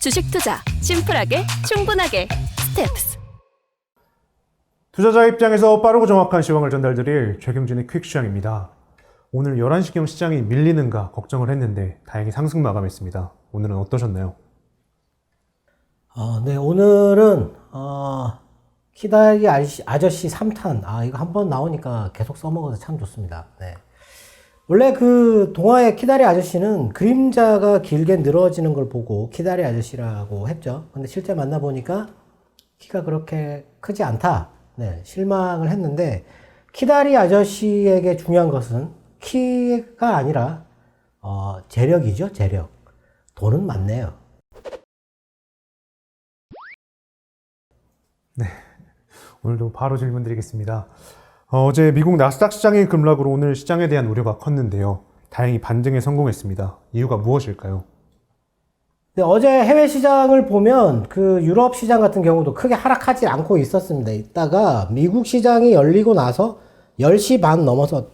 주식 투자 심플하게 충분하게 스텝스. 투자자 입장에서 빠르고 정확한 시황을 전달드릴 최경진의 퀵시황입니다. 오늘 11시경 시장이 밀리는가 걱정을 했는데 다행히 상승 마감했습니다. 오늘은 어떠셨나요? 네, 오늘은 키다리 아저씨 3탄. 이거 한번 나오니까 계속 써먹어서 참 좋습니다. 네. 원래 그 동화의 키다리 아저씨는 그림자가 길게 늘어지는 걸 보고 키다리 아저씨라고 했죠. 근데 실제 만나보니까 키가 그렇게 크지 않다. 네, 실망을 했는데, 키다리 아저씨에게 중요한 것은 키가 아니라 재력이죠. 재력. 돈은 많네요. 네, 오늘도 바로 질문 드리겠습니다. 어제 미국 나스닥 시장의 급락으로 오늘 시장에 대한 우려가 컸는데요. 다행히 반등에 성공했습니다. 이유가 무엇일까요? 네, 어제 해외 시장을 보면 그 유럽 시장 같은 경우도 크게 하락하지 않고 있었습니다. 이따가 미국 시장이 열리고 나서 10시 반 넘어서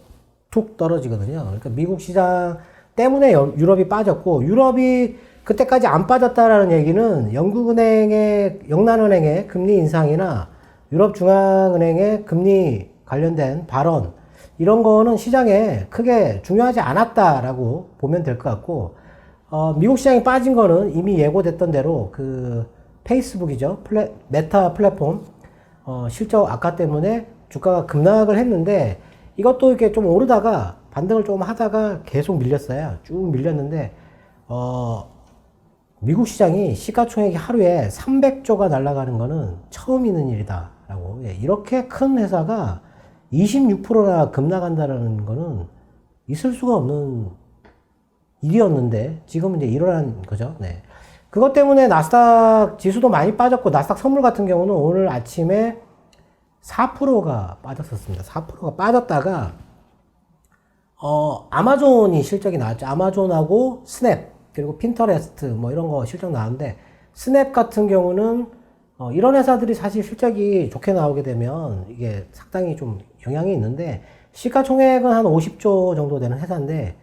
툭 떨어지거든요. 그러니까 미국 시장 때문에 유럽이 빠졌고, 유럽이 그때까지 안 빠졌다라는 얘기는 영란은행의 금리 인상이나 유럽 중앙은행의 금리 관련된 발언, 이런 거는 시장에 크게 중요하지 않았다라고 보면 될 것 같고, 미국 시장이 빠진 거는 이미 예고됐던 대로 그 페이스북이죠. 메타 플랫폼, 실적 악화 때문에 주가가 급락을 했는데, 이것도 이렇게 좀 오르다가 반등을 좀 하다가 계속 밀렸어요. 쭉 밀렸는데, 미국 시장이 시가총액이 하루에 300조가 날아가는 거는 처음 있는 일이다라고. 이렇게 큰 회사가 26%나 급락한다라는 거는 있을 수가 없는 일이었는데 지금 이제 일어난 거죠. 네. 그것 때문에 나스닥 지수도 많이 빠졌고, 나스닥 선물 같은 경우는 오늘 아침에 4%가 빠졌었습니다. 4%가 빠졌다가 아마존이 실적이 나왔죠. 아마존하고 스냅, 그리고 핀터레스트 뭐 이런 거 실적 나왔는데, 스냅 같은 경우는 이런 회사들이 사실 실적이 좋게 나오게 되면 이게 상당히 좀 영향이 있는데, 시가총액은 한 50조 정도 되는 회사인데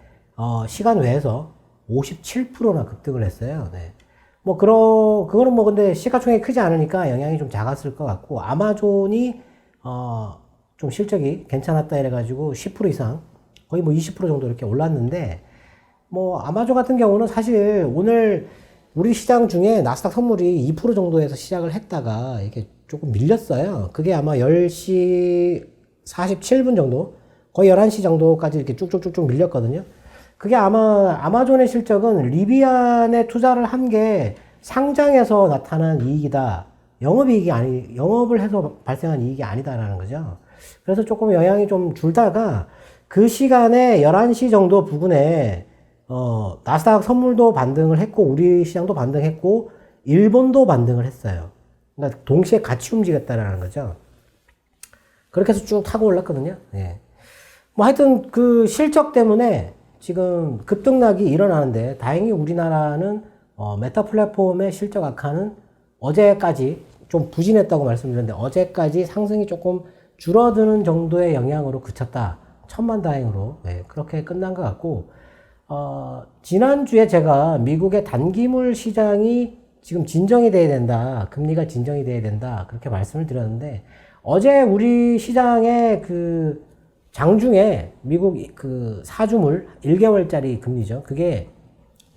시간 외에서 57%나 급등을 했어요. 네. 그거는 근데 시가총액이 크지 않으니까 영향이 좀 작았을 것 같고, 아마존이 좀 실적이 괜찮았다 이래가지고 10% 이상, 거의 20% 정도 이렇게 올랐는데, 아마존 같은 경우는 사실 오늘 우리 시장 중에 나스닥 선물이 2% 정도에서 시작을 했다가 이게 조금 밀렸어요. 그게 아마 10시 47분 정도, 거의 11시 정도까지 이렇게 쭉쭉쭉쭉 밀렸거든요. 그게 아마 아마존의 실적은 리비안에 투자를 한 게 상장에서 나타난 이익이다. 영업을 해서 발생한 이익이 아니다라는 거죠. 그래서 조금 영향이 좀 줄다가 그 시간에 11시 정도 부근에 나스닥 선물도 반등을 했고, 우리 시장도 반등했고, 일본도 반등을 했어요. 그러니까 동시에 같이 움직였다라는 거죠. 그렇게 해서 쭉 타고 올랐거든요. 예. 하여튼 그 실적 때문에 지금 급등락이 일어나는데, 다행히 우리나라는 메타 플랫폼의 실적 악화는 어제까지 좀 부진했다고 말씀드렸는데, 어제까지 상승이 조금 줄어드는 정도의 영향으로 그쳤다. 천만다행으로. 네, 그렇게 끝난 것 같고, 지난주에 제가 미국의 단기물 시장이 지금 진정이 돼야 된다. 금리가 진정이 돼야 된다. 그렇게 말씀을 드렸는데, 어제 우리 시장의 그 장중에 미국 그 사주물 1개월짜리 금리죠. 그게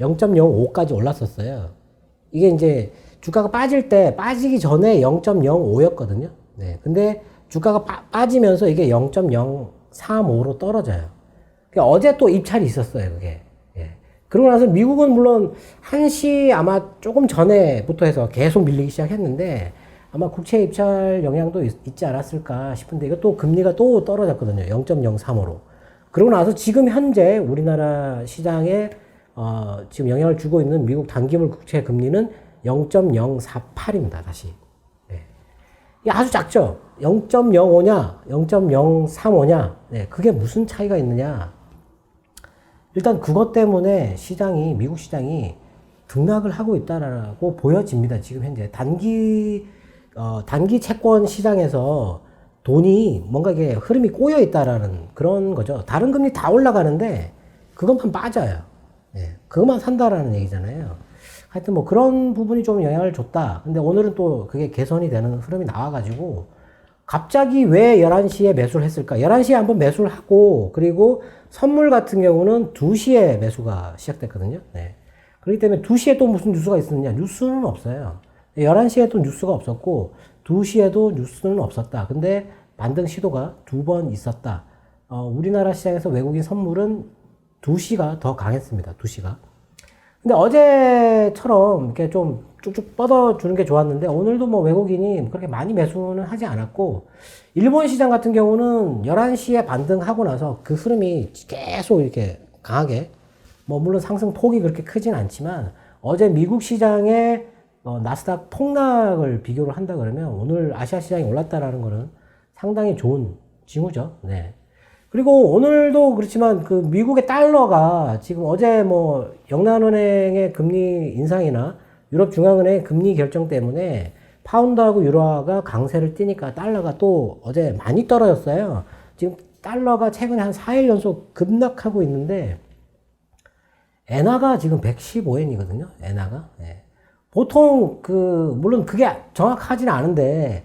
0.05까지 올랐었어요. 이게 이제 주가가 빠지기 전에 0.05였거든요. 네. 근데 주가가 빠지면서 이게 0.035로 떨어져요. 그러니까 어제 또 입찰이 있었어요, 그게. 예. 그러고 나서 미국은 물론 1시 아마 조금 전에부터 해서 계속 밀리기 시작했는데, 아마 국채 입찰 영향도 있지 않았을까 싶은데, 이것도 금리가 또 떨어졌거든요. 0.035로. 그러고 나서 지금 현재 우리나라 시장에 지금 영향을 주고 있는 미국 단기물 국채 금리는 0.048입니다, 다시. 네. 이게 아주 작죠? 0.05냐, 0.035냐, 네, 그게 무슨 차이가 있느냐. 일단 그것 때문에 미국 시장이 등락을 하고 있다라고 보여집니다. 지금 현재. 단기 채권 시장에서 돈이 뭔가 이게 흐름이 꼬여 있다라는 그런 거죠. 다른 금리 다 올라가는데 그것만 빠져요. 예, 그것만 산다라는 얘기잖아요. 하여튼 뭐 그런 부분이 좀 영향을 줬다. 근데 오늘은 또 그게 개선이 되는 흐름이 나와가지고 갑자기 왜 11시에 매수를 했을까? 11시에 한번 매수를 하고 그리고 선물 같은 경우는 2시에 매수가 시작됐거든요. 네. 그렇기 때문에 2시에 또 무슨 뉴스가 있었느냐? 뉴스는 없어요. 11시에도 뉴스가 없었고 2시에도 뉴스는 없었다. 근데 반등 시도가 2번 있었다. 우리나라 시장에서 외국인 선물은 2시가 더 강했습니다. 2시가. 근데 어제처럼 이렇게 좀 쭉쭉 뻗어주는 게 좋았는데 오늘도 뭐 외국인이 그렇게 많이 매수는 하지 않았고 일본 시장 같은 경우는 11시에 반등하고 나서 그 흐름이 계속 이렇게 강하게 뭐 물론 상승 폭이 그렇게 크진 않지만 어제 미국 시장의 나스닥 폭락을 비교를 한다 그러면 오늘 아시아 시장이 올랐다라는 거는 상당히 좋은 징후죠. 네. 그리고 오늘도 그렇지만 그 미국의 달러가 지금 어제 뭐 영란은행의 금리 인상이나 유럽중앙은행의 금리 결정 때문에 파운드하고 유로화가 강세를 띠니까 달러가 또 어제 많이 떨어졌어요. 지금 달러가 최근에 한 4일 연속 급락하고 있는데 엔화가 지금 115엔이거든요. 엔화가. 네. 보통 물론 그게 정확하지는 않은데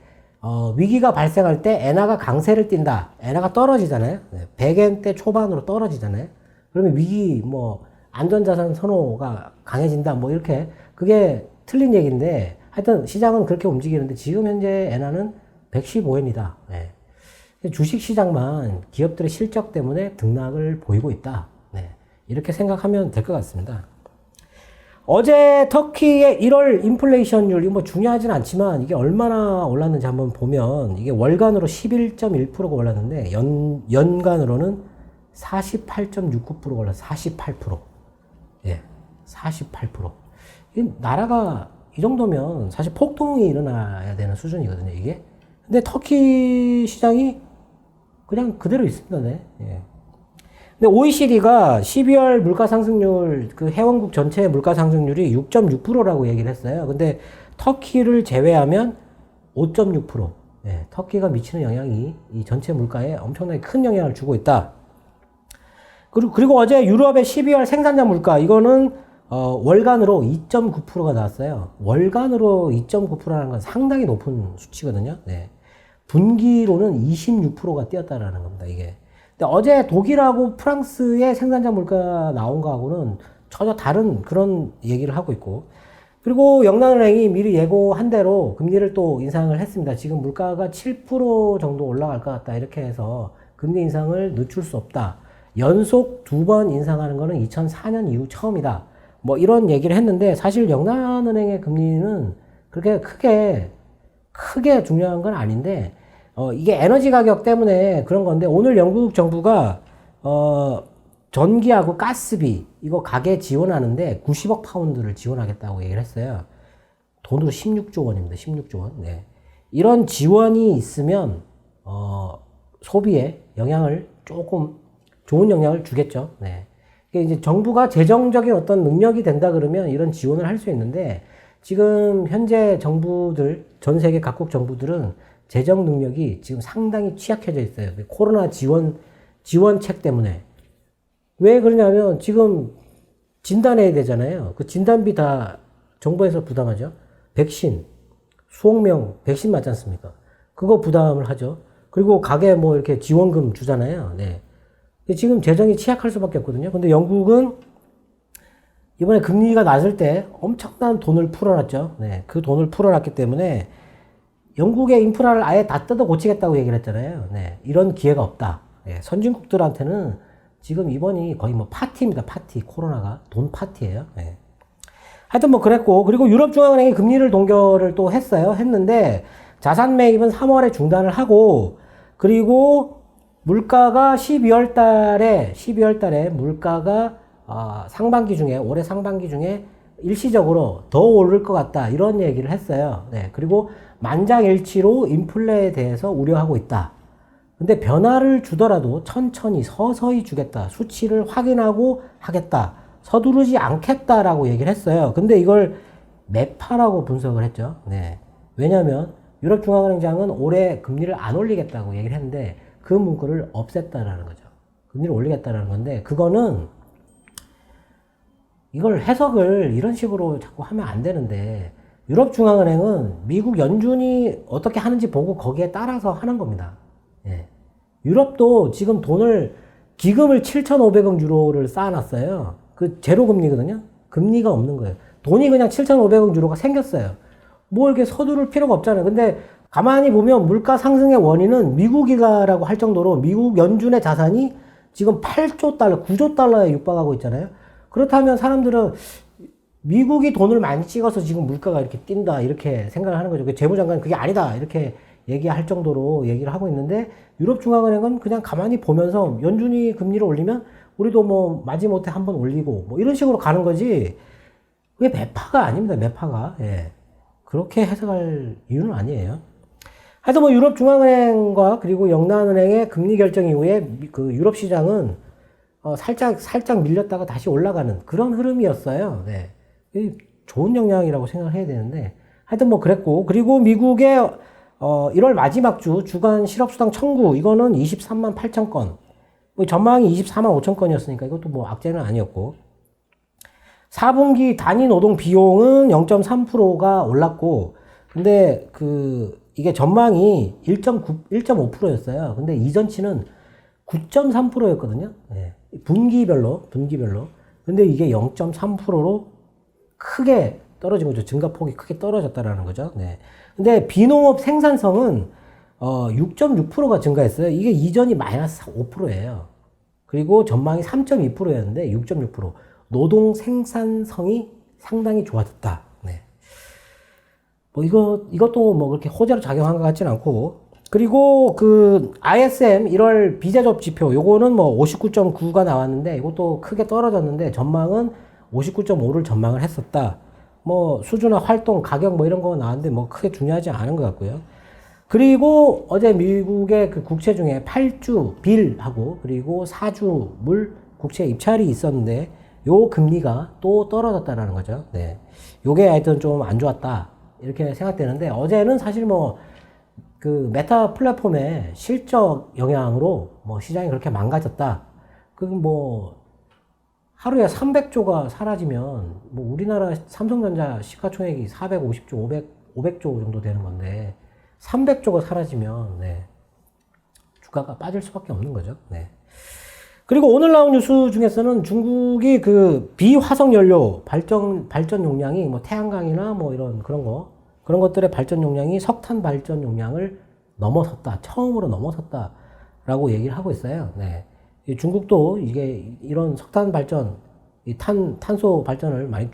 위기가 발생할 때 엔화가 강세를 띈다. 엔화가 떨어지잖아요. 100엔대 초반으로 떨어지잖아요. 그러면 위기 뭐 안전자산 선호가 강해진다. 뭐 이렇게 그게 틀린 얘기인데 하여튼 시장은 그렇게 움직이는데 지금 현재 엔화는 115엔이다. 네. 주식 시장만 기업들의 실적 때문에 등락을 보이고 있다. 네. 이렇게 생각하면 될 것 같습니다. 어제 터키의 1월 인플레이션율, 이거 뭐 중요하진 않지만 이게 얼마나 올랐는지 한번 보면 이게 월간으로 11.1%가 올랐는데 연간으로는 48.69%가 올랐어요. 48%. 예. 48%. 이 나라가 이 정도면 사실 폭동이 일어나야 되는 수준이거든요, 이게. 근데 터키 시장이 그냥 그대로 있습니다, 네. 예. 근데 OECD가 12월 물가 상승률, 그 회원국 전체 물가 상승률이 6.6%라고 얘기를 했어요. 근데 터키를 제외하면 5.6%. 예, 터키가 미치는 영향이 이 전체 물가에 엄청나게 큰 영향을 주고 있다. 그리고 어제 유럽의 12월 생산자 물가, 이거는 월간으로 2.9%가 나왔어요. 월간으로 2.9%라는 건 상당히 높은 수치거든요. 네. 분기로는 26%가 뛰었다라는 겁니다, 이게. 근데 어제 독일하고 프랑스의 생산자 물가 나온 거하고는 전혀 다른 그런 얘기를 하고 있고, 그리고 영란은행이 미리 예고한 대로 금리를 또 인상을 했습니다. 지금 물가가 7% 정도 올라갈 것 같다. 이렇게 해서 금리 인상을 늦출 수 없다. 연속 2번 인상하는 거는 2004년 이후 처음이다. 뭐 이런 얘기를 했는데 사실 영란은행의 금리는 그렇게 크게 중요한 건 아닌데 이게 에너지 가격 때문에 그런 건데 오늘 영국 정부가 전기하고 가스비 이거 가계 지원하는데 90억 파운드를 지원하겠다고 얘기를 했어요. 돈으로 16조 원입니다. 16조 원. 네. 이런 지원이 있으면 소비에 영향을 조금 좋은 영향을 주겠죠. 네. 이제 정부가 재정적인 어떤 능력이 된다 그러면 이런 지원을 할 수 있는데 지금 현재 정부들 전 세계 각국 정부들은 재정 능력이 지금 상당히 취약해져 있어요. 코로나 지원책 때문에. 왜 그러냐면 지금 진단해야 되잖아요. 그 진단비 다 정부에서 부담하죠. 백신, 수억 명 백신 맞지 않습니까? 그거 부담을 하죠. 그리고 가게 뭐 이렇게 지원금 주잖아요. 네. 지금 재정이 취약할 수밖에 없거든요. 근데 영국은 이번에 금리가 낮을 때 엄청난 돈을 풀어놨죠. 네. 그 돈을 풀어놨기 때문에 영국의 인프라를 아예 다 뜯어 고치겠다고 얘기를 했잖아요. 네. 이런 기회가 없다. 네. 선진국들한테는 지금 이번이 거의 뭐 파티입니다. 파티. 코로나가 돈 파티예요. 네. 하여튼 뭐 그랬고, 그리고 유럽중앙은행이 금리를 동결을 또 했는데 자산 매입은 3월에 중단을 하고, 그리고 물가가 12월 달에 물가가 올해 상반기 중에 일시적으로 더 오를 것 같다. 이런 얘기를 했어요. 네. 그리고 만장일치로 인플레에 대해서 우려하고 있다. 근데 변화를 주더라도 천천히 서서히 주겠다. 수치를 확인하고 하겠다. 서두르지 않겠다라고 얘기를 했어요. 근데 이걸 매파라고 분석을 했죠. 네. 왜냐하면 유럽중앙은행장은 올해 금리를 안 올리겠다고 얘기를 했는데 그 문구를 없앴다라는 거죠. 금리를 올리겠다라는 건데 그거는 이걸 해석을 이런 식으로 자꾸 하면 안 되는데, 유럽중앙은행은 미국 연준이 어떻게 하는지 보고 거기에 따라서 하는 겁니다. 예. 유럽도 지금 기금을 7,500억 유로를 쌓아놨어요. 그 제로금리거든요. 금리가 없는 거예요. 돈이 그냥 7,500억 유로가 생겼어요. 뭐 이렇게 서두를 필요가 없잖아요. 근데 가만히 보면 물가 상승의 원인은 미국이라고 할 정도로 미국 연준의 자산이 지금 8조 달러, 9조 달러에 육박하고 있잖아요. 그렇다면 사람들은 미국이 돈을 많이 찍어서 지금 물가가 이렇게 뛴다 이렇게 생각을 하는 거죠. 재무장관은 그게 아니다 이렇게 얘기할 정도로 얘기를 하고 있는데, 유럽중앙은행은 그냥 가만히 보면서 연준이 금리를 올리면 우리도 뭐 마지못해 한번 올리고 뭐 이런 식으로 가는 거지, 그게 매파가 아닙니다. 매파가. 예. 그렇게 해석할 이유는 아니에요. 하여튼 뭐 유럽중앙은행과 그리고 영란은행의 금리 결정 이후에 그 유럽 시장은 살짝 밀렸다가 다시 올라가는 그런 흐름이었어요. 네. 좋은 영향이라고 생각을 해야 되는데, 하여튼 뭐 그랬고, 그리고 미국의 1월 마지막 주 주간 실업수당 청구, 이거는 23만 8천 건, 뭐 전망이 24만 5천 건이었으니까 이것도 뭐 악재는 아니었고, 4분기 단위 노동 비용은 0.3%가 올랐고, 근데 이게 전망이 1.5%였어요. 근데 이전치는 9.3%였거든요. 네. 분기별로. 근데 이게 0.3%로 크게 떨어진 거죠. 증가폭이 크게 떨어졌다라는 거죠. 네. 근데 비농업 생산성은 6.6%가 증가했어요. 이게 이전이 마이너스 5%예요. 그리고 전망이 3.2%였는데 6.6%. 노동 생산성이 상당히 좋아졌다. 네. 뭐 이것도 뭐 그렇게 호재로 작용한 것 같지는 않고, 그리고 ISM 1월 비제조업 지표, 요거는 뭐 59.9가 나왔는데 이것도 크게 떨어졌는데 전망은 59.5를 전망을 했었다. 뭐 수주나 활동, 가격 뭐 이런 거 나왔는데 뭐 크게 중요하지 않은 것 같고요. 그리고 어제 미국의 그 국채 중에 8주 빌하고 그리고 4주 물 국채 입찰이 있었는데 요 금리가 또 떨어졌다라는 거죠. 네. 요게 하여튼 좀 안 좋았다 이렇게 생각되는데, 어제는 사실 뭐 메타 플랫폼의 실적 영향으로 뭐 시장이 그렇게 망가졌다. 뭐 하루에 300조가 사라지면 뭐 우리나라 삼성전자 시가총액이 450조, 500조 정도 되는 건데 300조가 사라지면 네, 주가가 빠질 수밖에 없는 거죠. 네. 그리고 오늘 나온 뉴스 중에서는 중국이 비화석 연료 발전 용량이 뭐 태양광이나 뭐 이런 그런 것들의 발전 용량이 석탄 발전 용량을 넘어섰다. 처음으로 넘어섰다라고 얘기를 하고 있어요. 네. 중국도 이런 석탄 발전, 탄소 발전을 많이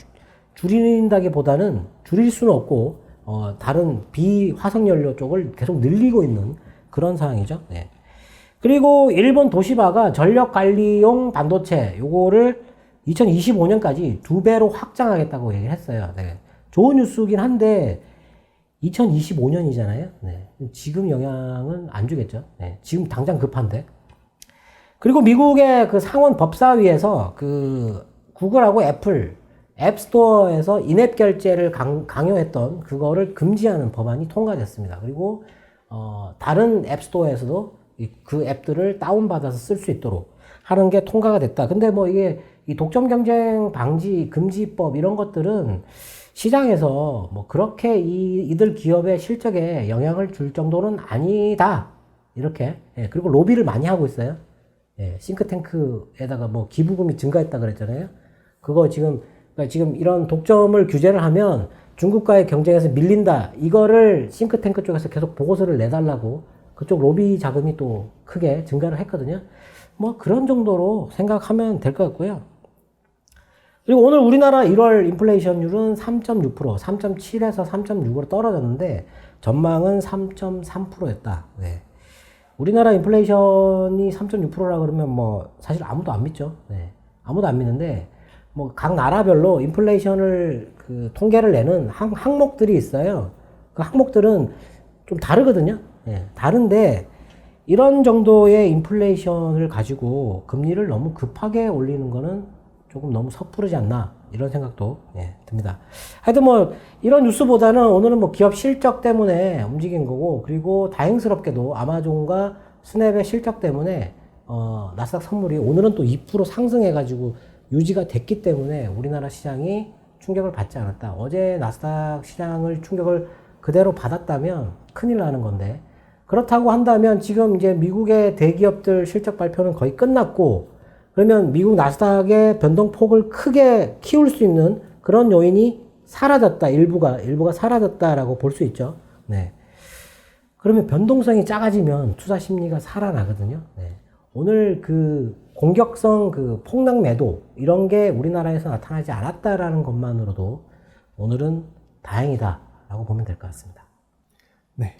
줄인다기보다는 줄일 수는 없고, 다른 비화석 연료 쪽을 계속 늘리고 있는 그런 상황이죠. 네. 그리고 일본 도시바가 전력관리용 반도체, 요거를 2025년까지 2배로 확장하겠다고 얘기를 했어요. 네. 좋은 뉴스긴 한데, 2025년이잖아요. 네. 지금 영향은 안 주겠죠. 네. 지금 당장 급한데. 그리고 미국의 상원 법사위에서 구글하고 애플 앱스토어에서 인앱 결제를 강요했던 그거를 금지하는 법안이 통과됐습니다. 그리고 다른 앱스토어에서도 그 앱들을 다운받아서 쓸 수 있도록 하는 게 통과가 됐다. 근데 뭐 이게 이 독점 경쟁 방지 금지법 이런 것들은 시장에서 뭐 그렇게 이들 기업의 실적에 영향을 줄 정도는 아니다. 이렇게. 예, 그리고 로비를 많이 하고 있어요. 예, 싱크탱크에다가 뭐 기부금이 증가했다 그랬잖아요. 그거 그러니까 지금 이런 독점을 규제를 하면 중국과의 경쟁에서 밀린다. 이거를 싱크탱크 쪽에서 계속 보고서를 내달라고 그쪽 로비 자금이 또 크게 증가를 했거든요. 뭐 그런 정도로 생각하면 될 것 같고요. 그리고 오늘 우리나라 1월 인플레이션율은 3.6%, 3.7에서 3.6으로 떨어졌는데 전망은 3.3%였다. 네. 우리나라 인플레이션이 3.6%라 그러면 뭐 사실 아무도 안 믿죠. 네. 아무도 안 믿는데 뭐 각 나라별로 인플레이션을 통계를 내는 항목들이 있어요. 그 항목들은 좀 다르거든요. 네. 다른데 이런 정도의 인플레이션을 가지고 금리를 너무 급하게 올리는 거는 조금 너무 섣부르지 않나 이런 생각도 듭니다. 하여튼 뭐 이런 뉴스보다는 오늘은 뭐 기업 실적 때문에 움직인 거고, 그리고 다행스럽게도 아마존과 스냅의 실적 때문에 나스닥 선물이 오늘은 또 2% 상승해가지고 유지가 됐기 때문에 우리나라 시장이 충격을 받지 않았다. 어제 나스닥 시장을 충격을 그대로 받았다면 큰일 나는 건데, 그렇다고 한다면 지금 이제 미국의 대기업들 실적 발표는 거의 끝났고, 그러면 미국 나스닥의 변동폭을 크게 키울 수 있는 그런 요인이 사라졌다. 일부가 사라졌다라고 볼 수 있죠. 네. 그러면 변동성이 작아지면 투자 심리가 살아나거든요. 네. 오늘 그 공격성 그 폭락 매도 이런 게 우리나라에서 나타나지 않았다라는 것만으로도 오늘은 다행이다라고 보면 될 것 같습니다. 네.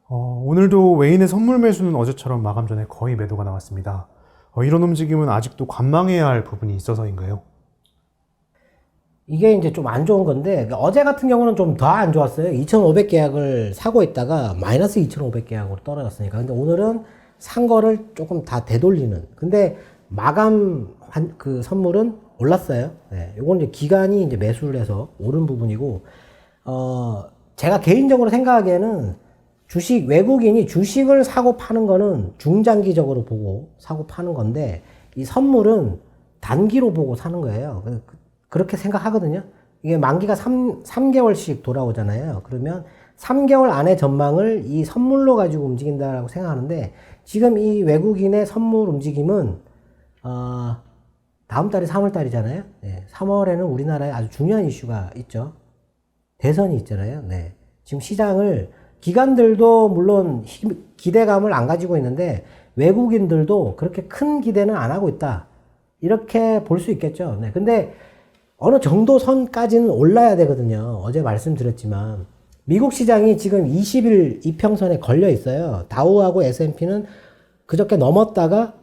오늘도 외인의 선물 매수는 어제처럼 마감 전에 거의 매도가 나왔습니다. 이런 움직임은 아직도 관망해야 할 부분이 있어서인가요? 이게 이제 좀 안 좋은 건데, 어제 같은 경우는 좀 더 안 좋았어요. 2,500 계약을 사고 있다가 마이너스 2,500 계약으로 떨어졌으니까. 근데 오늘은 산 거를 조금 다 되돌리는. 근데 마감한 그 선물은 올랐어요. 네. 요건 이제 기간이 이제 매수를 해서 오른 부분이고, 제가 개인적으로 생각하기에는 외국인이 주식을 사고 파는 거는 중장기적으로 보고 사고 파는 건데, 이 선물은 단기로 보고 사는 거예요. 그렇게 생각하거든요. 이게 만기가 3개월씩 돌아오잖아요. 그러면 3개월 안의 전망을 이 선물로 가지고 움직인다라고 생각하는데, 지금 이 외국인의 선물 움직임은, 다음 달이 3월 달이잖아요. 네, 3월에는 우리나라에 아주 중요한 이슈가 있죠. 대선이 있잖아요. 네. 지금 시장을, 기관들도 물론 기대감을 안 가지고 있는데, 외국인들도 그렇게 큰 기대는 안 하고 있다. 이렇게 볼 수 있겠죠. 네. 근데 어느 정도 선까지는 올라야 되거든요. 어제 말씀드렸지만 미국 시장이 지금 20일 이평선에 걸려 있어요. 다우하고 S&P는 그저께 넘었다가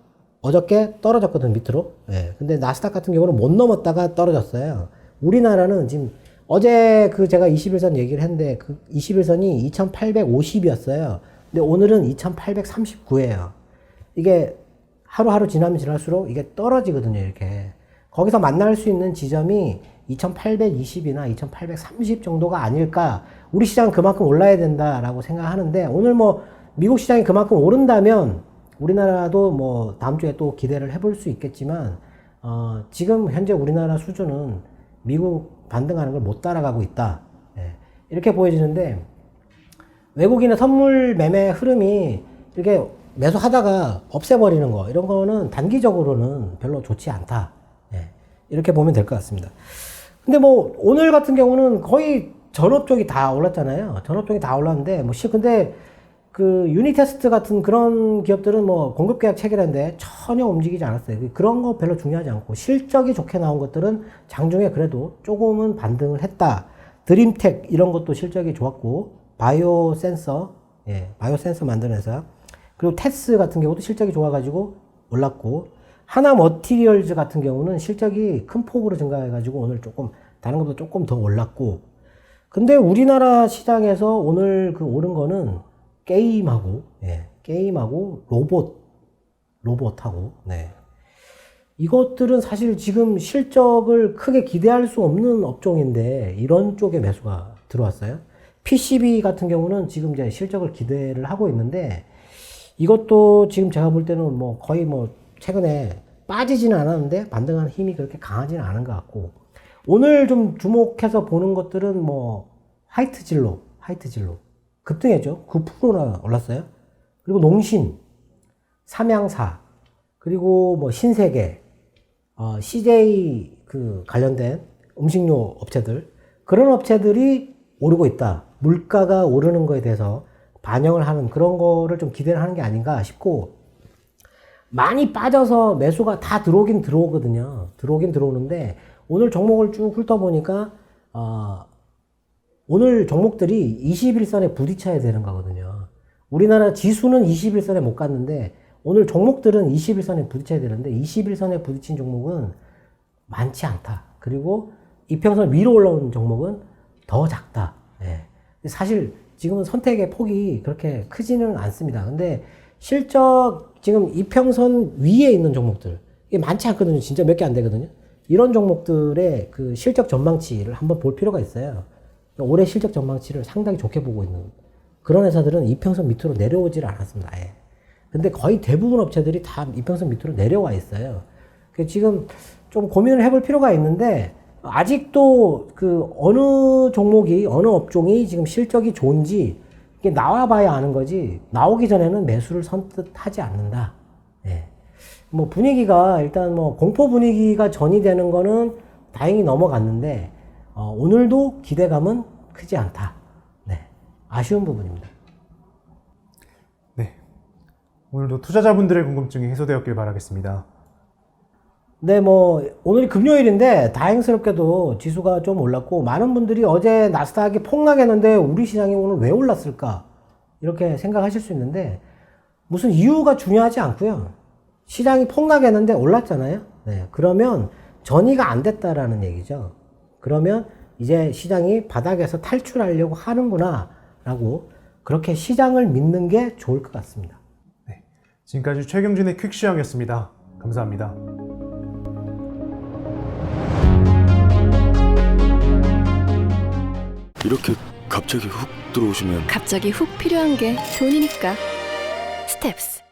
어저께 떨어졌거든, 밑으로. 네. 근데 나스닥 같은 경우는 못 넘었다가 떨어졌어요. 우리나라는 지금 어제 그 제가 21선 얘기를 했는데, 그 21선이 2850이었어요. 근데 오늘은 2839예요. 이게 하루하루 지나면 지날수록 이게 떨어지거든요, 이렇게. 거기서 만날 수 있는 지점이 2820이나 2830 정도가 아닐까. 우리 시장은 그만큼 올라야 된다라고 생각하는데, 오늘 뭐 미국 시장이 그만큼 오른다면 우리나라도 뭐 다음 주에 또 기대를 해볼 수 있겠지만, 지금 현재 우리나라 수준은 미국 반등하는 걸 못 따라가고 있다. 예, 이렇게 보여지는데, 외국인의 선물 매매 흐름이 이렇게 매수하다가 없애버리는 거, 이런 거는 단기적으로는 별로 좋지 않다. 이렇게 보면 될 것 같습니다. 근데 뭐 오늘 같은 경우는 거의 전업 쪽이 다 올랐잖아요. 전업 쪽이 다 올랐는데, 근데 그 유니테스트 같은 그런 기업들은 뭐 공급 계약 체결했는데 전혀 움직이지 않았어요. 그런 거 별로 중요하지 않고, 실적이 좋게 나온 것들은 장중에 그래도 조금은 반등을 했다. 드림텍 이런 것도 실적이 좋았고, 바이오 센서 만드는 회사, 그리고 테스 같은 경우도 실적이 좋아가지고 올랐고, 하나 머티리얼즈 같은 경우는 실적이 큰 폭으로 증가해가지고 오늘 조금 다른 것보다 조금 더 올랐고, 근데 우리나라 시장에서 오늘 그 오른 거는 게임하고 로봇하고, 네. 이것들은 사실 지금 실적을 크게 기대할 수 없는 업종인데 이런 쪽에 매수가 들어왔어요. PCB 같은 경우는 지금 이제 실적을 기대를 하고 있는데, 이것도 지금 제가 볼 때는 뭐 거의 뭐 최근에 빠지지는 않았는데 반등하는 힘이 그렇게 강하지는 않은 것 같고, 오늘 좀 주목해서 보는 것들은 뭐 화이트 진로 급등했죠. 9%나 올랐어요. 그리고 농신, 삼양사, 그리고 뭐 신세계, CJ 그 관련된 음식료 업체들, 그런 업체들이 오르고 있다. 물가가 오르는 거에 대해서 반영을 하는 그런 거를 좀 기대를 하는 게 아닌가 싶고, 많이 빠져서 매수가 다 들어오긴 들어오는데, 오늘 종목을 쭉 훑어보니까, 오늘 종목들이 21선에 부딪혀야 되는 거거든요. 우리나라 지수는 21선에 못 갔는데, 오늘 종목들은 21선에 부딪혀야 되는데, 21선에 부딪힌 종목은 많지 않다. 그리고 이평선 위로 올라오는 종목은 더 작다. 예. 사실 지금은 선택의 폭이 그렇게 크지는 않습니다. 근데 실적 지금 이평선 위에 있는 종목들, 이게 많지 않거든요. 진짜 몇 개 안 되거든요. 이런 종목들의 그 실적 전망치를 한번 볼 필요가 있어요. 올해 실적 전망치를 상당히 좋게 보고 있는 그런 회사들은 이평선 밑으로 내려오질 않았습니다. 아예. 근데 거의 대부분 업체들이 다 이평선 밑으로 내려와 있어요. 지금 좀 고민을 해볼 필요가 있는데 아직도 그 어느 종목이 어느 업종이 지금 실적이 좋은지 이게 나와봐야 아는 거지 나오기 전에는 매수를 선뜻 하지 않는다. 예. 뭐 분위기가 일단 뭐 공포 분위기가 전이되는 거는 다행히 넘어갔는데 오늘도 기대감은 크지 않다. 네. 아쉬운 부분입니다. 네. 오늘도 투자자분들의 궁금증이 해소되었길 바라겠습니다. 네, 뭐 오늘이 금요일인데 다행스럽게도 지수가 좀 올랐고 많은 분들이 어제 나스닥이 폭락했는데 우리 시장이 오늘 왜 올랐을까 이렇게 생각하실 수 있는데 무슨 이유가 중요하지 않고요. 시장이 폭락했는데 올랐잖아요. 네, 그러면 전이가 안 됐다라는 얘기죠. 그러면 이제 시장이 바닥에서 탈출하려고 하는구나 라고 그렇게 시장을 믿는 게 좋을 것 같습니다. 네. 지금까지 최경진의 퀵시황이었습니다. 감사합니다. 이렇게 갑자기 훅 들어오시면 갑자기 훅 필요한 게 돈이니까. 스텝스.